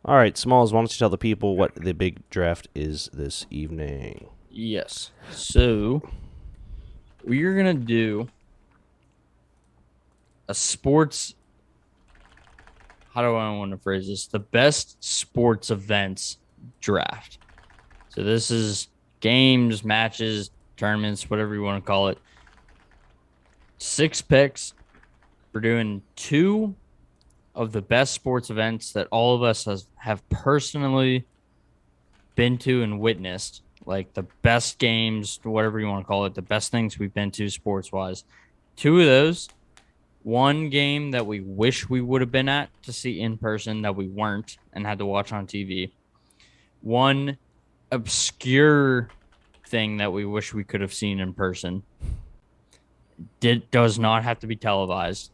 All right, Smalls, why don't you tell the people what the big draft is this evening? Yes. So we're gonna do a sports. How do I want to phrase this? The best sports events draft. So this is games, matches, tournaments, whatever you want to call it. 6 picks. We're doing two of the best sports events that all of us have personally been to and witnessed, like the best games, whatever you want to call it, the best things we've been to sports wise. Two of those, one game that we wish we would have been at to see in person that we weren't and had to watch on TV. One obscure thing that we wish we could have seen in person. Does not have to be televised.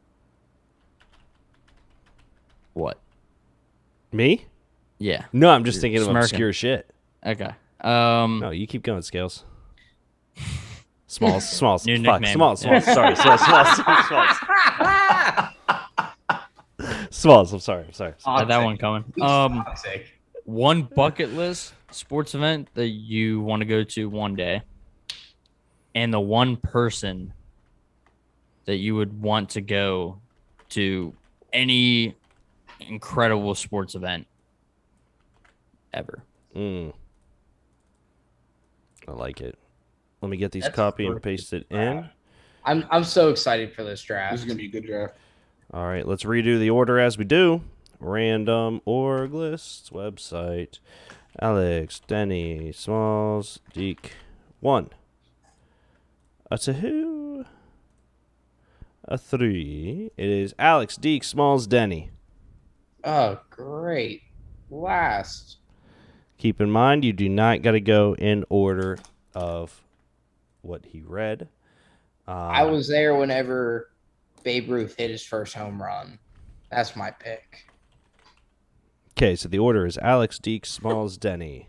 What? Me? Yeah. No, I'm just You're thinking of smirking. obscure shit. Okay. No, you keep going, Scales. Smalls. New Fuck, nickname. Smalls. Sorry, Smalls. Smalls. I'm sorry. Had that one coming. Toxic. One bucket list sports event that you want to go to one day, and the one person that you would want to go to any incredible sports event ever. I like it. Let me get these That's copy and perfect paste it in. draft. I'm so excited for this This draft. is gonna be a good draft. All right, let's redo the order as we do. Random org lists website. Alex, Denny, Smalls, Deke. 1. A 2. A 3. It is Alex, Deke, Smalls, Denny. Oh, great. Last. Keep in mind, you do not got to go in order of what he read. I was there whenever Babe Ruth hit his first home run. That's my pick. Okay, so the order is Alex, Deke, Smalls, Denny.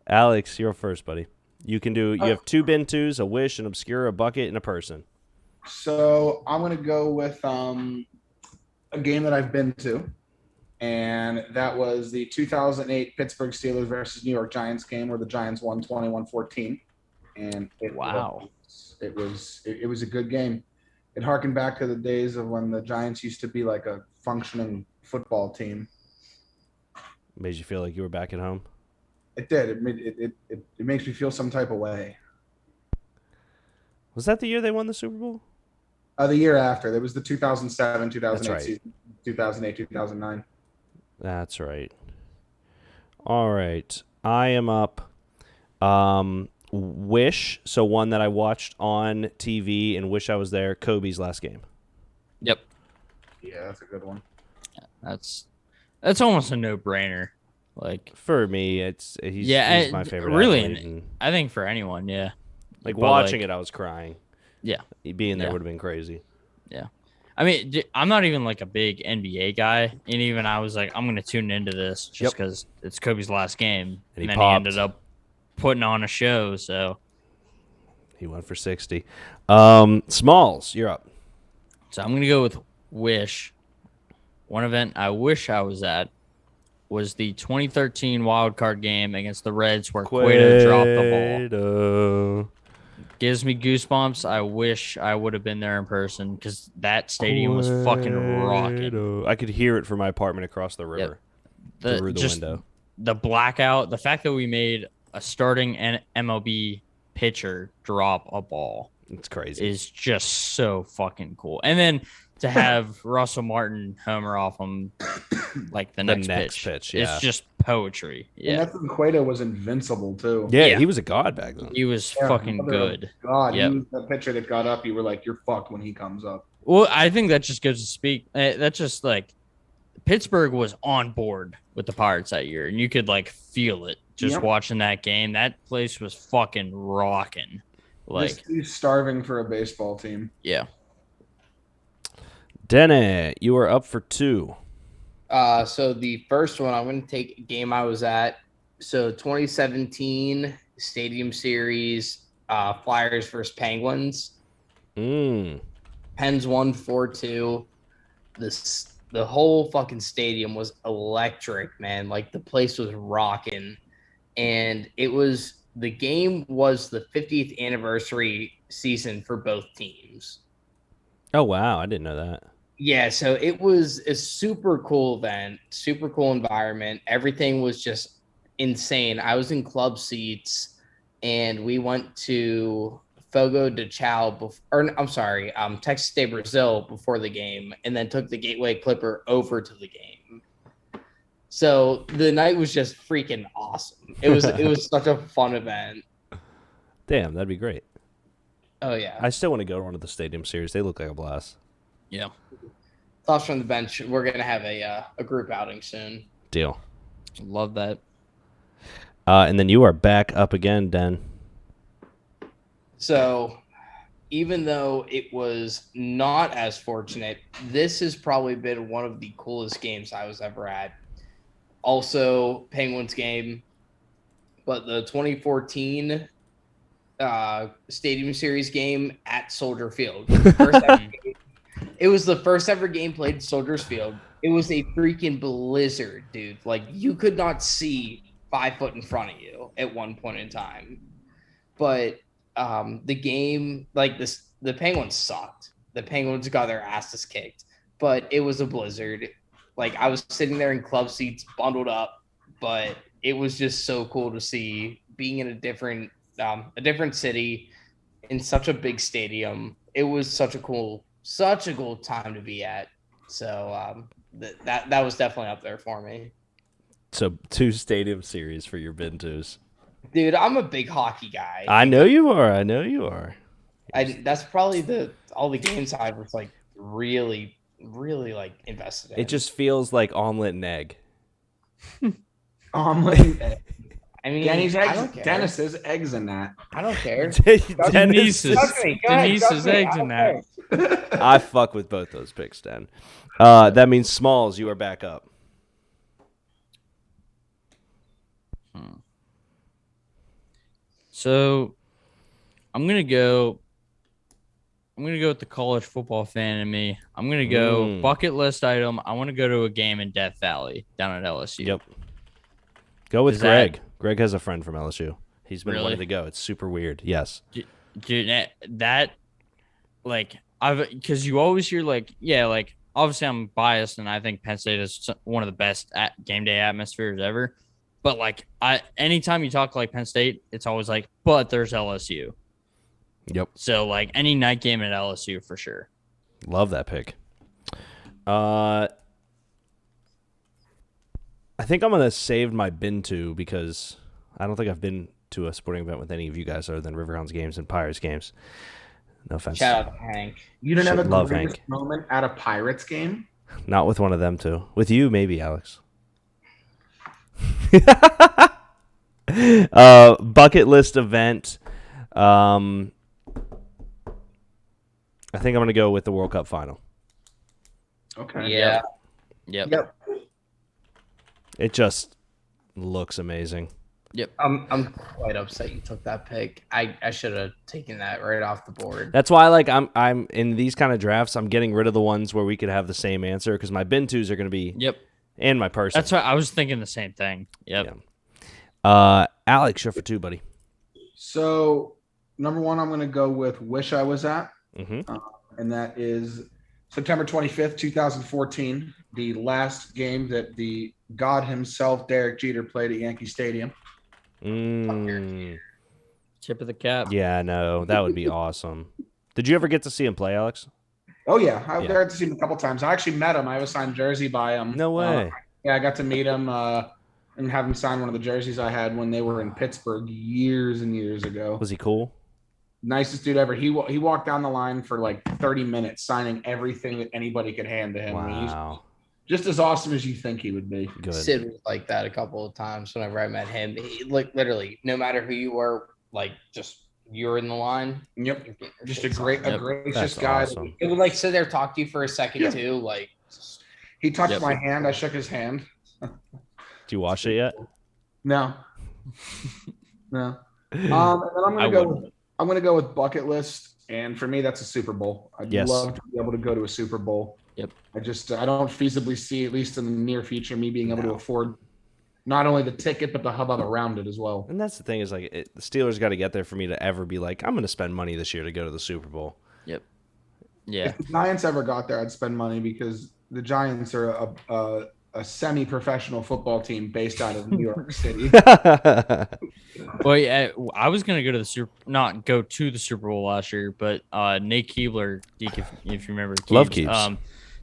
Alex, you're first, buddy. You can do. You have 2 Bentus, a wish, an obscure, a bucket, and a person. So I'm gonna go with a game that I've been to, and that was the 2008 Pittsburgh Steelers versus New York Giants game where the Giants won 21-14. And Wow. it was a good game. It harkened back to the days of when the Giants used to be like a functioning football team. Made you feel like you were back at home. It did. It makes me feel some type of way. Was that the year they won the Super Bowl? The year after, there was the 2007, 2008 right. season, 2008, 2009. That's right. All right. I am up. Wish, so one that I watched on TV and wish I was there, Kobe's last game. Yep. Yeah, that's a good one. That's almost a no-brainer. Like, For me, he's my favorite really, athlete, and, I think for anyone, yeah. like, But, watching like, it, I was crying. Yeah. Being there Yeah. would have been crazy. I mean, I'm not even like a big NBA guy, and even I was like, I'm gonna tune into this just Yep. because it's Kobe's last game, And he then popped. he ended up putting on a show. So He went for 60. Smalls, you're up. I'm gonna go with Wish. One event I wish I was at was the 2013 wild card game against the Reds where Cueto dropped the ball. Cueto. Gives me goosebumps. I wish I would have been there in person because that stadium was fucking rocking. Cueto. I could hear it from my apartment across the river through the window. The blackout, the fact that we made a starting MLB pitcher drop a ball It's crazy. is just so fucking cool. And then to have Russell Martin homer off him like the next pitch. Yeah. It's just poetry. And Yeah. that's when Cueto was invincible too. Yeah, he was a god back then. He was Yeah, fucking mother good. of God, Yep. he was the pitcher that got up. You were like, you're fucked when he comes up. Well, I think that just goes to speak. That's just like Pittsburgh was on board with the Pirates that year, and you could like feel it just Yep. watching that game. That place was fucking rocking. Like, He's starving for a baseball team. yeah. Denny, you are up for 2. So the first one, I'm going to take a game I was at. So 2017 Stadium Series, Flyers versus Penguins. Mm. Pens won 4-2. the whole fucking stadium was electric, man. Like the place was rocking, and the game was the 50th anniversary season for both teams. Oh wow, I didn't know that. Yeah, so it was a super cool event, super cool environment. Everything was just insane. I was in club seats, and we went to Fogo de Chao, Texas de Brazil before the game, and then took the Gateway Clipper over to the game. So the night was just freaking awesome. It was such a fun event. Damn, that'd be great. Oh yeah. I still want to go to one of the Stadium Series. They look like a blast. Yeah. Thoughts from the bench. We're gonna have a group outing soon. Deal. Love that. And then you are back up again, Den. So, even though it was not as fortunate, this has probably been one of the coolest games I was ever at. Also, Penguins game, but the 2014 Stadium Series game at Soldier Field. It was the first ever game played at Soldiers Field. It was a freaking blizzard, dude. Like, you could not see 5 foot in front of you at one point in time. But the game, like the Penguins sucked. The Penguins got their asses kicked, but it was a blizzard. Like, I was sitting there in club seats, bundled up, but it was just so cool to see being in a different city in such a big stadium. It was such a cool time to be at. So that was definitely up there for me. So 2 Stadium Series for your Bentos. Dude, I'm a big hockey guy. I know you are. That's probably all the games I was like really like invested in. It just feels like omelet and egg. Omelet. I mean, Denny's I eggs. don't care. Dennis's eggs in that. I don't care. Denise's Trust me, go ahead, Denise's trust me, eggs I in don't that. care. I fuck with both those picks, Den. That means Smalls, you are back up. So I'm gonna go with the college football fan in me. I'm gonna go bucket list item. I want to go to a game in Death Valley down at LSU. Yep. Go with Is Greg. Greg has a friend from LSU. He's been Really? wanting to go. It's super weird. Yes. Dude, that like because you always hear like obviously I'm biased and I think Penn State is one of the best game day atmospheres ever. But like anytime you talk like Penn State, it's always like, but there's LSU. Yep. So like any night game at LSU for sure. Love that pick. I think I'm gonna save my been to because I don't think I've been to a sporting event with any of you guys other than Riverhounds games and Pirates games. No offense. Shout out to Hank. You didn't have a Love greatest Hank. moment at a Pirates game? Not with one of them two. With you, maybe, Alex. Bucket list event. I think I'm gonna go with the World Cup final. Okay. Yeah. Yep. It just looks amazing. I'm quite upset you took that pick. I should have taken that right off the board. That's why, like, I'm in these kind of drafts. I'm getting rid of the ones where we could have the same answer because my bin twos are gonna be and my person. That's what I was thinking the same thing. Yep. Yeah. Alex, you're for 2, buddy. So, number 1, I'm going to go with Wish I Was At. Mm-hmm. And that is September 25th, 2014, the last game that the God himself, Derek Jeter, played at Yankee Stadium. Tip of the cap. Yeah, no, that would be awesome. Did you ever get to see him play, Alex? Oh, yeah. I got to see him a couple times. I actually met him. I have a signed jersey by him. No way. Yeah, I got to meet him and have him sign one of the jerseys I had when they were in Pittsburgh years and years ago. Was he cool? Nicest dude ever. He walked down the line for like 30 minutes signing everything that anybody could hand to him. I mean, he's Wow. just as awesome as you think he would be. Good. Sid was like that a couple of times whenever I met him. He, like, literally, no matter who you were, like, just you're in the line. Yep. you're getting your Just a shit great, signed. a gracious That's guy. awesome. It would like sit there, talk to you for a second Yeah. too. Like, just, He touched Yep. my hand. I shook his hand. Did you watch it yet? No. No. And then I'm I gonna go. wouldn't. I'm gonna go with bucket list, And for me, that's a Super Bowl. I'd Yes. love to be able to go to a Super Bowl. Yep. I don't feasibly see, at least in the near future, me being able to afford not only the ticket, but the hubbub around it as well. And that's the thing is like the Steelers got to get there for me to ever be like, I'm going to spend money this year to go to the Super Bowl. Yep. Yeah. If the Giants ever got there, I'd spend money because the Giants are a semi-professional football team based out of New York City. Well, yeah, I was gonna go to the not go to the Super Bowl last year, but Nate Keebler, Deke, if you remember, Love Keebs.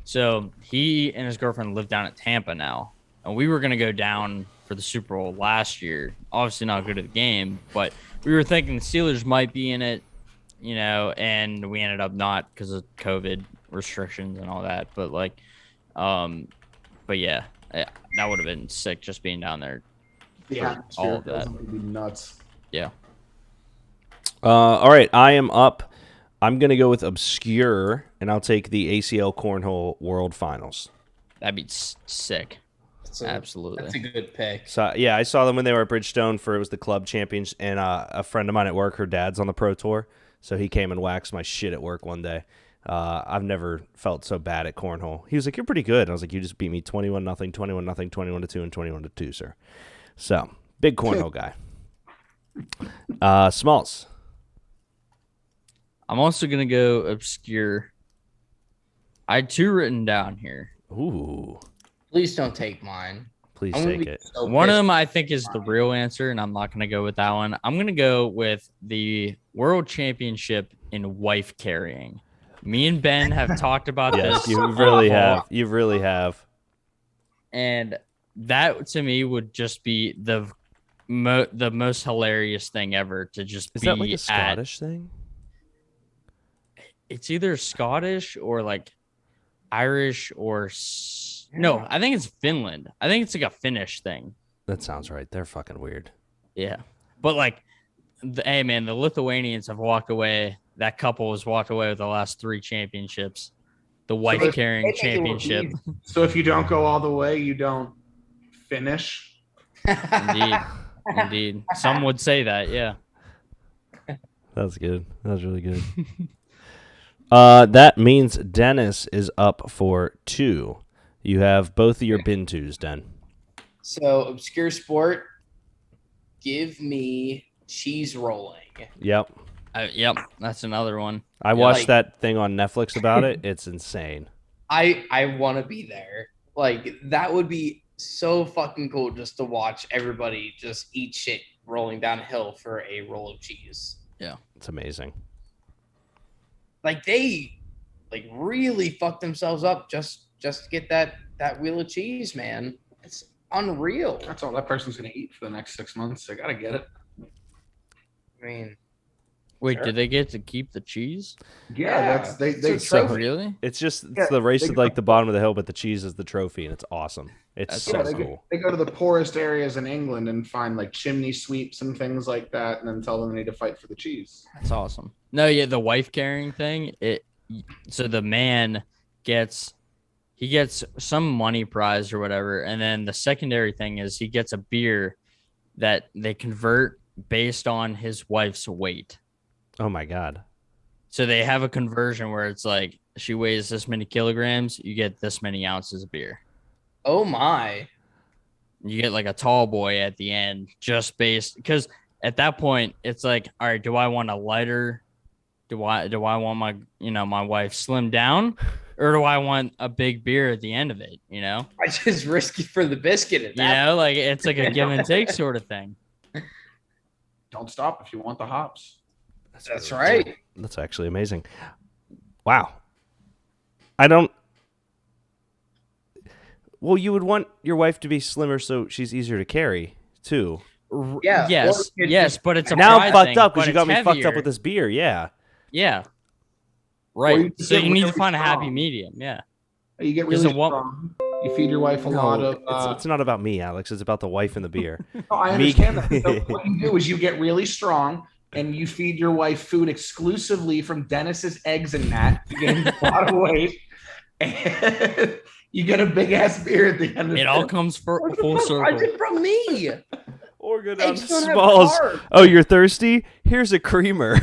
So he and his girlfriend live down at Tampa now, and we were gonna go down for the Super Bowl last year. Obviously, not go to the game, but we were thinking the Steelers might be in it, and we ended up not because of COVID restrictions and all that. But but yeah, that would have been sick just being down there. The For atmosphere all of that. would be nuts. Yeah. All right, I am up. I'm going to go with obscure, and I'll take the ACL Cornhole World Finals. That'd be sick. Absolutely. That's a good pick. So yeah, I saw them when they were at Bridgestone it was the club champions, and a friend of mine at work, her dad's on the pro tour, so he came and waxed my shit at work one day. I've never felt so bad at cornhole. He was like, "You're pretty good." And I was like, "You just beat me 21-0, 21-0, 21-2, and 21-2, sir." So big cornhole guy. Smalls. I'm also gonna go obscure. I had two written down here. Ooh, Please don't take mine. please I'm gonna take be it. so One of pissed. them I think is the real answer, and I'm not gonna go with that one. I'm gonna go with the World Championship in wife carrying. Me and Ben have talked about Yes, this. you really have. You really have. And that to me would just be the most hilarious thing ever to just Is be that like a at. Scottish thing? It's either Scottish or like Irish or no, I think it's Finland. I think it's like a Finnish thing. That sounds right. They're fucking weird. Yeah, but like, hey man, the Lithuanians have walked away. That couple has walked away with the last 3 championships. The wife they- carrying they make it look championship. easy. So if you don't go all the way, you don't finish. Indeed, indeed. Some would say that. Yeah. That's good. That's really good. That means Dennis is up for 2. You have both of your bin twos, Den. So obscure sport. Give me cheese rolling. Yep. Yep. That's another one. I watched like- that thing on Netflix about it. It's insane. I want to be there. Like that would be so fucking cool just to watch everybody just eat shit rolling down a hill for a roll of cheese. It's amazing. Like they like really fucked themselves up just to get that wheel of cheese, man. It's unreal. That's all that person's gonna eat for the next 6 months. They gotta get it. I mean, Wait, Sure. do they get to keep the cheese? Yeah, that's they. It's a So- trophy. Really? It's just it's Yeah, the race they to go- like the bottom of the hill, but the cheese is the trophy, and it's awesome. It's That's so Yeah, they, cool. they go to the poorest areas in England and find like chimney sweeps and things like that, and then tell them they need to fight for the cheese. That's awesome. No, yeah, the wife carrying thing. So the man gets some money prize or whatever, and then the secondary thing is he gets a beer that they convert based on his wife's weight. Oh my god. So they have a conversion where it's like she weighs this many kilograms, you get this many ounces of beer. Oh my. You get like a tall boy at the end, just based because at that point it's like, all right, do I want a lighter? Do I want my my wife slim down, or do I want a big beer at the end of it? I just risk it for the biscuit at that. Like it's like a give and take sort of thing. Don't stop if you want the hops. That's really right. cool. That's actually amazing. Wow. I don't. Well, you would want your wife to be slimmer so she's easier to carry too. Yeah, Yes. or it Yes. just- But it's a Now I'm pride fucked thing, up but because you got it's me fucked up heavier. with this beer. Yeah. Yeah. Or Right. you So get you need to really find a happy strong. medium. Yeah. You get Is really it one- strong. You feed your wife a lot No, of. it's not about me, Alex. It's about the wife and the beer. No, I Me- understand that. So what you do is you get really strong and you feed your wife food exclusively from Dennis's eggs and that to gain a lot of weight. And you get a big ass beer at the end of It all comes full I circle. did from me. Or go down Eggs to don't have Smalls. carbs. Oh, you're thirsty? Here's a creamer.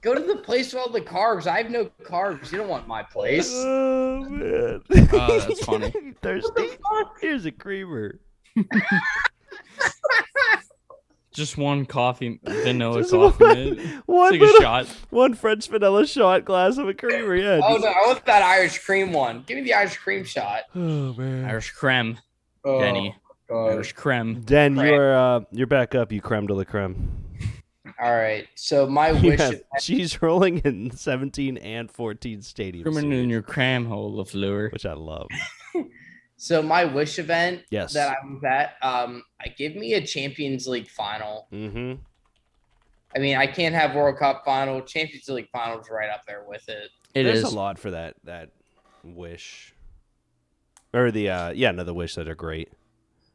Go to the place with all the carbs. I have no carbs. You don't want my place. Oh man. Oh, that's funny. You thirsty? Here's a creamer. Just one coffee, vanilla Just coffee. one- Man. One, Take a little- shot. one French vanilla shot glass of a creamer. Yeah. Oh just- no, I want that Irish cream one. Give me the Irish cream shot. Oh man. Irish creme, Oh, Denny. God. Irish creme. Den, Creme. you're back up. You creme de la creme. All right. So my You wish. have cheese rolling in 17 and 14 stadium Crimin in series, your cram hole, LaFleur. which I love. So my wish event Yes. that I was at, give me a Champions League final. Mm-hmm. I mean, I can't have World Cup final. Champions League finals right up there with it. There's is. a lot for that wish. Or the wish that are great.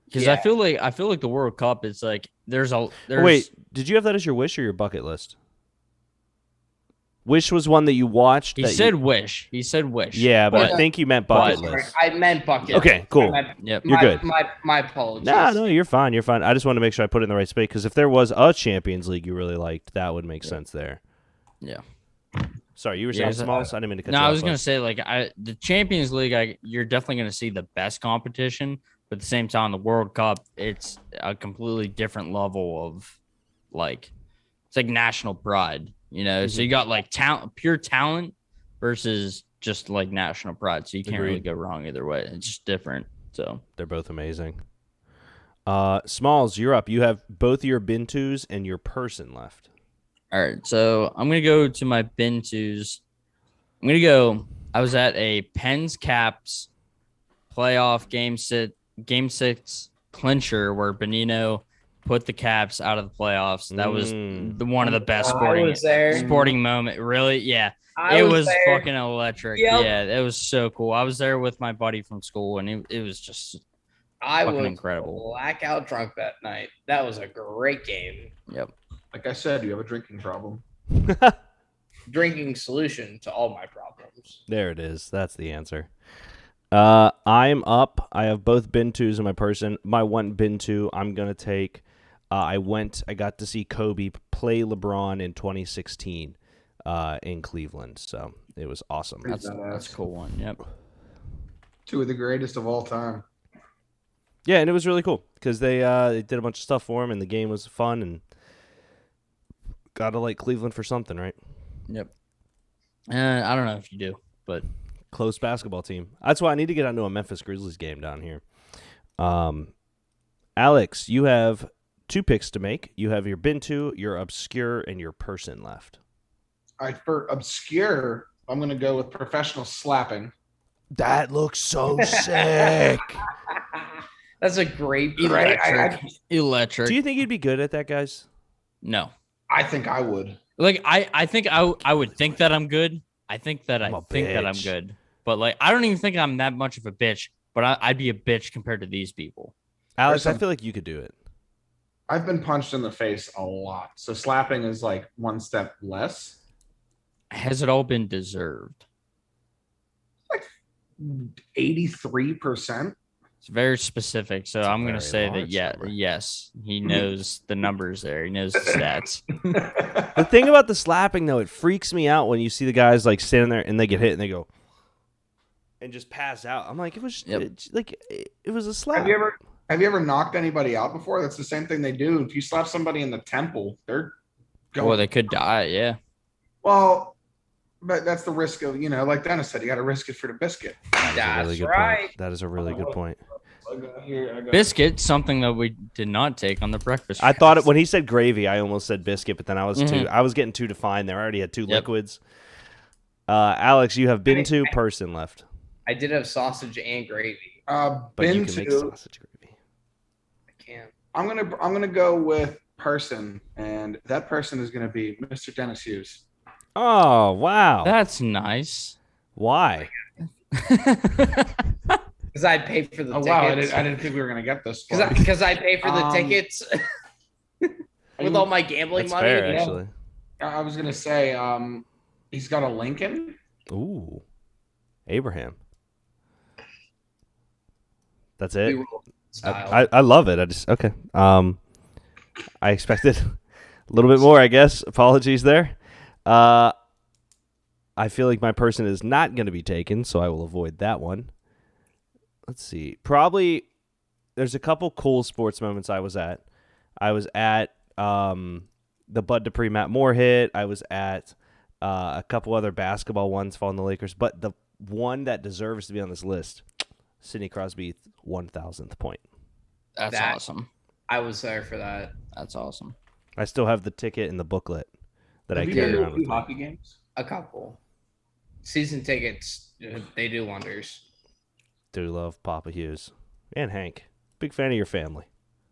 Because Yeah. I feel like the World Cup is like there's Wait, did you have that as your wish or your bucket list? Wish was one that you watched. He that said you, wish. He said wish. yeah, but I But- think you meant bucket but- list. I meant bucket. Okay, cool. I meant- Yep. You're good. My apologies. No, you're fine. You're fine. I just want to make sure I put it in the right space because if there was a Champions League you really liked, that would make sense there. Yeah. Sorry, you were Yeah, saying is that- Smalls? I didn't mean to cut No, you I off, was gonna bud. say like the Champions League. You're definitely gonna see the best competition, but at the same time, the World Cup, it's a completely different level of like it's like national pride. You know, so you got like pure talent versus just like national pride. So you can't really Agreed. go wrong either way. It's just different. So They're both amazing. Smalls, you're up. You have both your Bintus and your person left. all right, so I'm gonna go to my bin twos. I'm gonna go. I was at a Pens Caps playoff game six clincher where Benino put the Caps out of the playoffs. That was Mm. one of the best I sporting was there. moment. Really, yeah, I it was there. fucking electric. Yep. Yeah, it was so cool. I was there with my buddy from school, and it was just I fucking was incredible. blackout drunk that night. That was a great game. Yep. Like I said, you have a drinking problem. Drinking solution to all my problems. There it is. That's the answer. I'm up. I have both Bintus in my person. My one Bintu, I'm gonna take. I got to see Kobe play LeBron in 2016 in Cleveland, so it was awesome. Pretty That's badass. a cool one. Yep. Two of the greatest of all time. Yeah, and it was really cool because they did a bunch of stuff for him, and the game was fun, and gotta like Cleveland for something, right? Yep. I don't know if you do, but Close basketball team. That's why I need to get onto a Memphis Grizzlies game down here. Alex, you have 2 picks to make. You have your Bintu, your obscure, and your person left. For obscure, I'm gonna go with professional slapping. That looks so sick. That's a great pick. electric. Electric. Do you think you'd be good at that, guys? No. I think I would. Like I think I would think that I'm good. I think that I'm I a think that I'm bitch. good. But like I don't even think I'm that much of a bitch, but I'd be a bitch compared to these people. Alex, I Person. feel like you could do it. I've been punched in the face a lot, so slapping is like one step less. Has it all been deserved? 83%. It's very specific. So It's a I'm gonna very say that large number. yes, he knows the numbers there. He knows the stats. The thing about the slapping, though, it freaks me out when you see the guys like standing there and they get hit and they go and just pass out. I'm like, it was Yep. it was a slap. Have you ever knocked anybody out before? That's the same thing they do. If you slap somebody in the temple, they're going. Well, they could die. Yeah. Well, but that's the risk of, like Dennis said, you got to risk it for the biscuit. That is a That's really good right. point. That is a really good point. Biscuit, something that we did not take on the breakfast. I thought fast. when he said gravy, I almost said biscuit, but then I was Mhm. I was getting too defined there. I already had 2 Yep. liquids. Alex, you have been to person left, I did have sausage and gravy. but Been you can make to. sausage gravy. I can't. I'm gonna go with person, and that person is gonna be Mr. Dennis Hughes. Oh wow! That's nice. Why? Because I paid for the Oh tickets. wow, I didn't think we were gonna get this far. Because I pay for the Um, tickets with all my gambling That's money. fair, yeah. actually. I was gonna say, he's got a Lincoln. Ooh, Abraham. That's We it. roll style. I love it. I just okay. I expected a little bit more, I guess. Apologies there. I feel like my person is not going to be taken, so I will avoid that one. Let's see. Probably there's a couple cool sports moments I was at. I was at the Bud Dupree Matt Moore hit. I was at a couple other basketball ones following the Lakers. But the one that deserves to be on this list, Sidney Crosby 1,000th point. That's That- awesome. I was there for that. That's awesome. I still have the ticket and the booklet that I Have you carry been to around a few with me. hockey games? A couple season tickets, they do wonders. Do love Papa Hughes and Hank. Big fan of your family.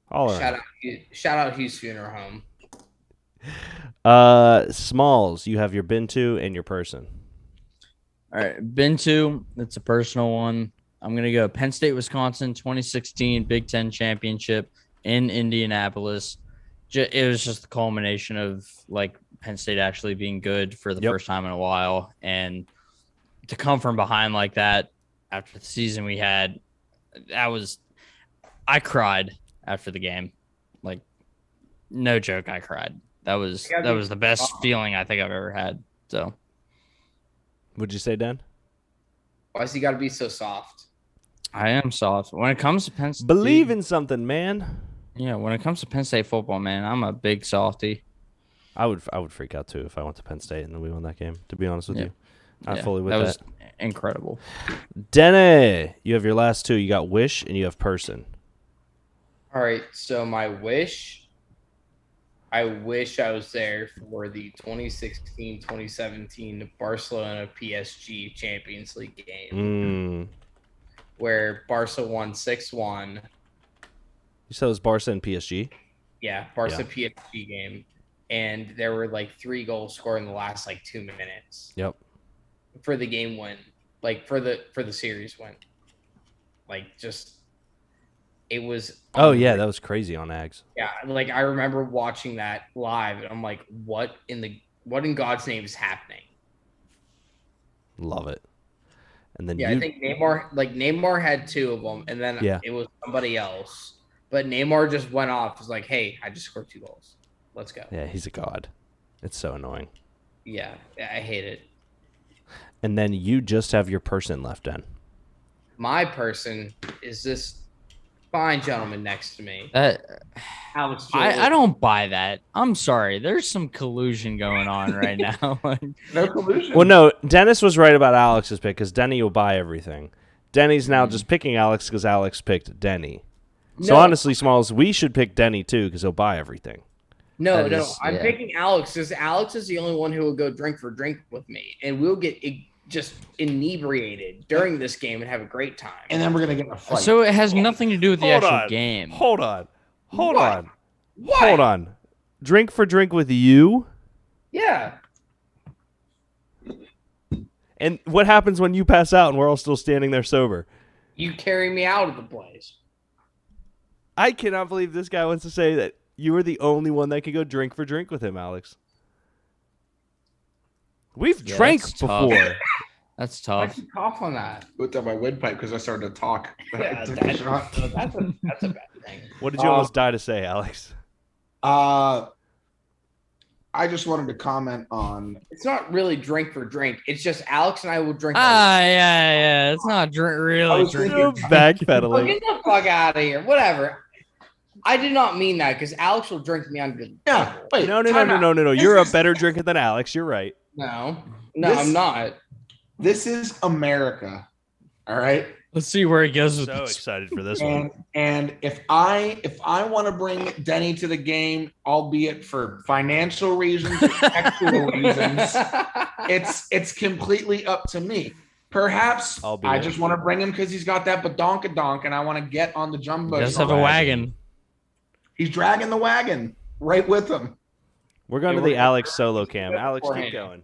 All around. Shout out Hughes Funeral Home. Smalls, you have your been to and your person. All right, been to. It's a personal one. I'm gonna go Penn State, Wisconsin, 2016 Big Ten championship in Indianapolis. It was just the culmination of like Penn State actually being good for the Yep. first time in a while, and to come from behind like that after the season we had, I cried after the game. Like, no joke, I cried. That was the best feeling I think I've ever had. So Would you say, Dan? Why's he got to be so soft? I am soft when it comes to Penn State. Believe in something, man. Yeah, when it comes to Penn State football, man, I'm a big softy. I would freak out too if I went to Penn State and then we won that game. To be honest with Yeah. you, I'm Yeah, fully with that that. was incredible. Denny, you have your last two. You got wish and you have person. All right, so my wish, I wish I was there for the 2016-2017 Barcelona PSG Champions League game where Barca won 6-1. You said it was Barca and PSG. Yeah, Barca PSG game. And there were like 3 goals scored in the last like 2 minutes Yep. for the game win, like for the series win. Like just it was Oh yeah, that was crazy on Ags. yeah, like I remember watching that live and I'm like, what in God's name is happening? Love it. And then Yeah, I think Neymar had 2 of them and then Yeah. it was somebody else. But Neymar just went off. Was like, hey, I just scored 2 goals. Let's go. yeah, he's a god. It's so annoying. Yeah, I hate it. And then you just have your person left in. My person is this fine gentleman next to me, That Alex. I don't buy that. I'm sorry. There's some collusion going on right now. No collusion. Well, no, Dennis was right about Alex's pick because Denny will buy everything. Denny's now just picking Alex because Alex picked Denny. So No. honestly, Smalls, we should pick Denny too because he'll buy everything. No, That is- I'm yeah. picking Alex because Alex is the only one who will go drink for drink with me, and we'll get just inebriated during this game and have a great time. And then we're gonna get in a fight. So it has nothing to do with the Hold actual on. game. Hold on. Hold What? on. What? Hold on. Drink for drink with you? Yeah. And what happens when you pass out and we're all still standing there sober? You carry me out of the place. I cannot believe this guy wants to say that you were the only one that could go drink for drink with him, Alex. We've Yeah, drank that's tough. before. That's Why'd tough. you cough on that? Looked at my windpipe because I started to talk. Yeah, I took a shot. that's a bad thing. What did you almost die to say, Alex? I just wanted to comment on. It's not really drink for drink. It's just Alex and I will drink. Yeah. It's not really was drinking. You're thinking- Oh, backpedaling. get the fuck out of here. Whatever. I did not mean that because Alex will drink me under the Yeah, table. wait. No. time out. You're a This is- better drinker than Alex. You're right. No, This- I'm not. This is America. All right. Let's see where he goes with So this. excited for this one. And if I want to bring Denny to the game, albeit for financial reasons, or technical reasons, it's completely up to me. Perhaps Albeit. I just want to bring him because he's got that badonkadonk, and I want to get on the jumbo. Does have a side. wagon. He's dragging the wagon right with him. We're going Yeah, to the we're- Alex solo cam. Alex, keep beforehand. going.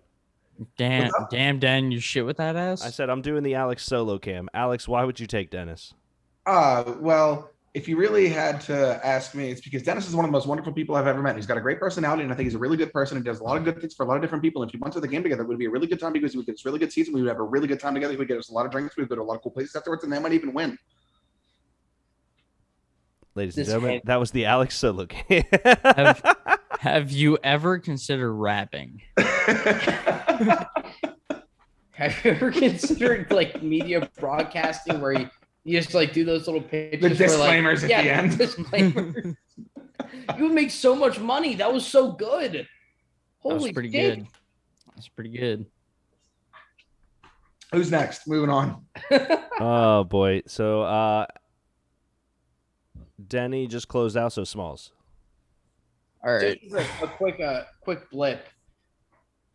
Damn, Dan, you shit with that ass. I said I'm doing the Alex solo cam. Alex, why would you take Dennis? Well, if you really had to ask me, it's because Dennis is one of the most wonderful people I've ever met. He's got a great personality, and I think he's a really good person. He does a lot of good things for a lot of different people. And if you went to the game together, it would be a really good time because we would get this really good season. We would have a really good time together. We would get us a lot of drinks. We would go to a lot of cool places afterwards, and they might even win. Ladies and This gentlemen, man- that was the Alex solo cam. Have you ever considered rapping? Have you ever considered like media broadcasting where you just like do those little pitches? The for, disclaimers like, at the end. Disclaimers. You would make so much money. That was so good. That Holy was pretty shit. good. That's pretty good. Who's next? Moving on. Oh boy. So Denny just closed out, so Smalls. All right. Just a quick blip.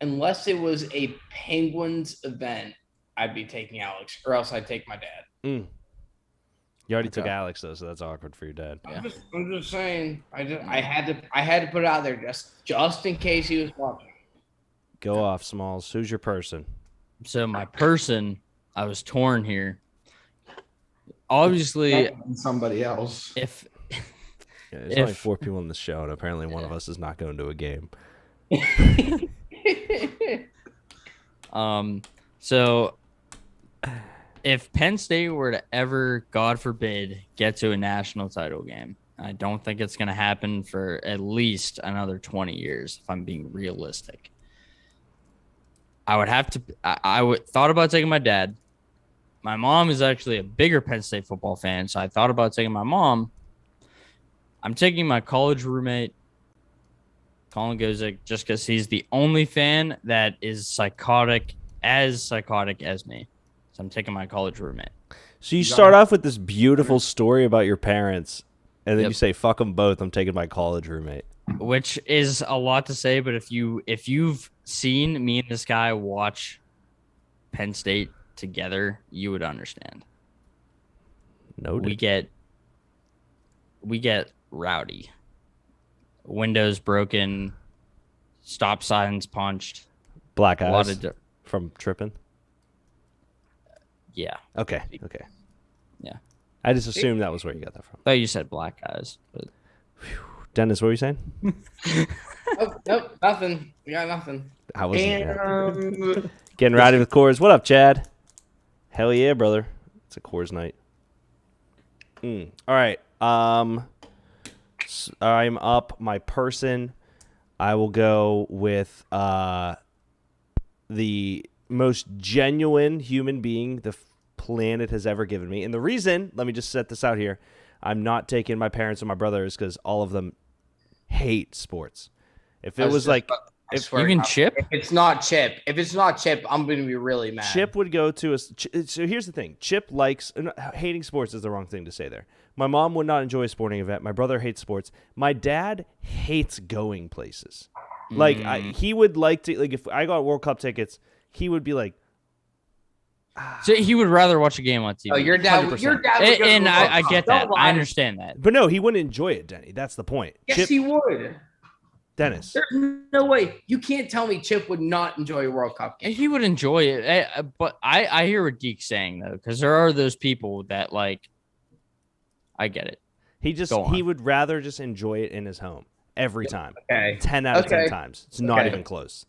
Unless it was a Penguins event, I'd be taking Alex, or else I'd take my dad. You already took Okay. Alex though, so that's awkward for your dad. Yeah. I'm just saying. I had to put it out there just in case he was watching. Go off, Smalls. Who's your person? So my person, I was torn here. Obviously, And somebody else. if Yeah, there's only If- 4 people in the show, and apparently one of us is not going to a game. so if Penn State were to ever, God forbid, get to a national title game, I don't think it's going to happen for at least another 20 years, if I'm being realistic. I would have to. Thought about taking my dad. My mom is actually a bigger Penn State football fan, so I thought about taking my mom. I'm taking my college roommate, Colin Gozick, just because he's the only fan that is psychotic as me. So I'm taking my college roommate. So you start off with this beautiful story about your parents, and then Yep. you say, "Fuck them both. I'm taking my college roommate." Which is a lot to say, but if you've seen me and this guy watch Penn State together, you would understand. Noted. We get rowdy. Windows broken, stop signs punched. Black A lot eyes of from tripping. yeah. Okay. Yeah. I just assumed that was where you got that from. Thought you said black eyes, but Dennis, what were you saying? Nope, nothing. We got nothing. I wasn't And getting rowdy with Coors. What up, Chad? Hell yeah, brother. It's a Coors night. All right. I'm up. My person. I will go with the most genuine human being the planet has ever given me. And the reason, let me just set this out here, I'm not taking my parents and my brother is because all of them hate sports. If it was like, I swear you can to God, chip. If it's not Chip, I'm going to be really mad. Chip would go to a. So here's the thing: Chip likes hating sports is the wrong thing to say there. My mom would not enjoy a sporting event. My brother hates sports. My dad hates going places. Like he would like to like if I got World Cup tickets, he would be like, So he would rather watch a game on TV. Oh, your dad. 100%. Your dad. would go to And the World I Cup. get Don't that. lie. I understand that. but no, he wouldn't enjoy it, Denny. That's the point. Yes, Chip, he would. Dennis. There's no way. You can't tell me Chip would not enjoy a World Cup game. He would enjoy it, but I hear what Deke's saying though, because there are those people that like. I get it. He just Go on. he would rather just enjoy it in his home every time. Okay. 10 out of 10 Okay. times. It's not Okay. even close.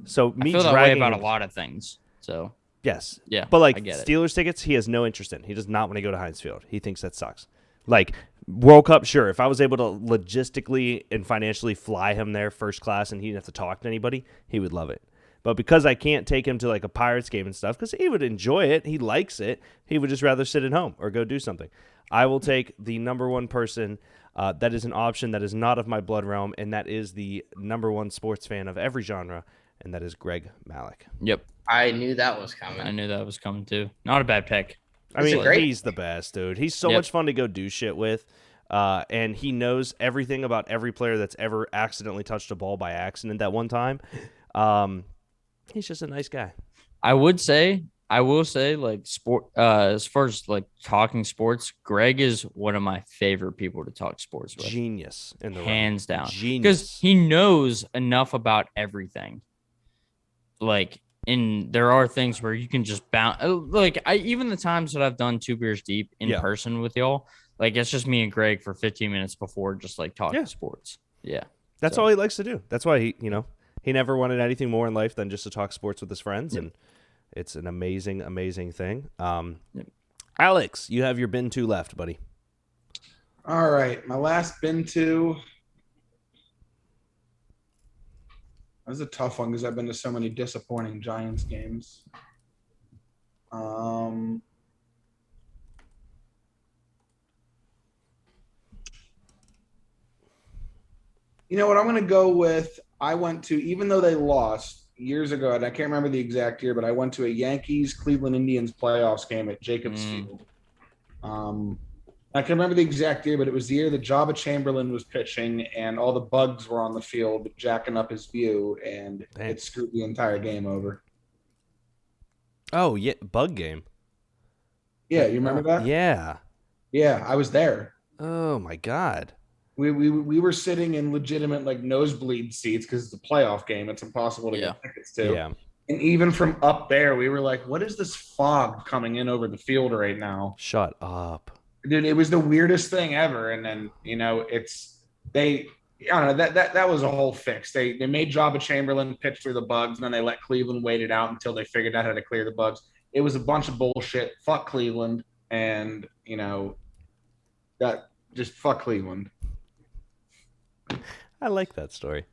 So I me feel that way dragging about a him- lot of things. So Yes. yeah, But like I get it. Steelers tickets, he has no interest in. He does not want to go to Heinz Field. He thinks that sucks. Like World Cup, sure. If I was able to logistically and financially fly him there first class and he didn't have to talk to anybody, he would love it. But because I can't take him to like a Pirates game and stuff, because he would enjoy it, he likes it, he would just rather sit at home or go do something. I will take the number one person that is an option that is not of my blood realm, and that is the number one sports fan of every genre, and that is Greg Malik. Yep, I knew that was coming. I knew that was coming too. Not a bad pick. I Is mean, it great? he's the best, dude. He's so Yep. much fun to go do shit with. And he knows everything about every player that's ever accidentally touched a ball by accident that one time. He's just a nice guy. I will say, like sport. As far as like talking sports, Greg is one of my favorite people to talk sports with, Genius in the room. hands down. Because Genius. he knows enough about everything. Like, there are things where you can just bounce. Like, even the times that I've done 2 beers deep in Yeah. person with y'all, like it's just me and Greg for 15 minutes before just like talking Yeah. sports. Yeah. That's So- all he likes to do. That's why he never wanted anything more in life than just to talk sports with his friends, and it's an amazing, amazing thing. Alex, you have your bin 2 left, buddy. all right, my last bin two. That's a tough one because I've been to so many disappointing Giants games. You know what? I'm going to go with. I went to, even though they lost years ago, and I can't remember the exact year, but I went to a Yankees Cleveland Indians playoffs game at Jacobs Field. I can remember the exact year, but it was the year that Jabba Chamberlain was pitching, and all the bugs were on the field jacking up his view, and it screwed the entire game over. Oh yeah, bug game. Yeah, you remember that? Yeah. Yeah, I was there. Oh my God. We were sitting in legitimate like nosebleed seats because it's a playoff game. It's impossible to get tickets to. Yeah. And even from up there, we were like, "What is this fog coming in over the field right now?" Shut up. Dude, it was the weirdest thing ever. And then I don't know, that was a whole fix. They made Jabba Chamberlain pitch through the bugs, and then they let Cleveland wait it out until they figured out how to clear the bugs. It was a bunch of bullshit. Fuck Cleveland, and that just fuck Cleveland. I like that story.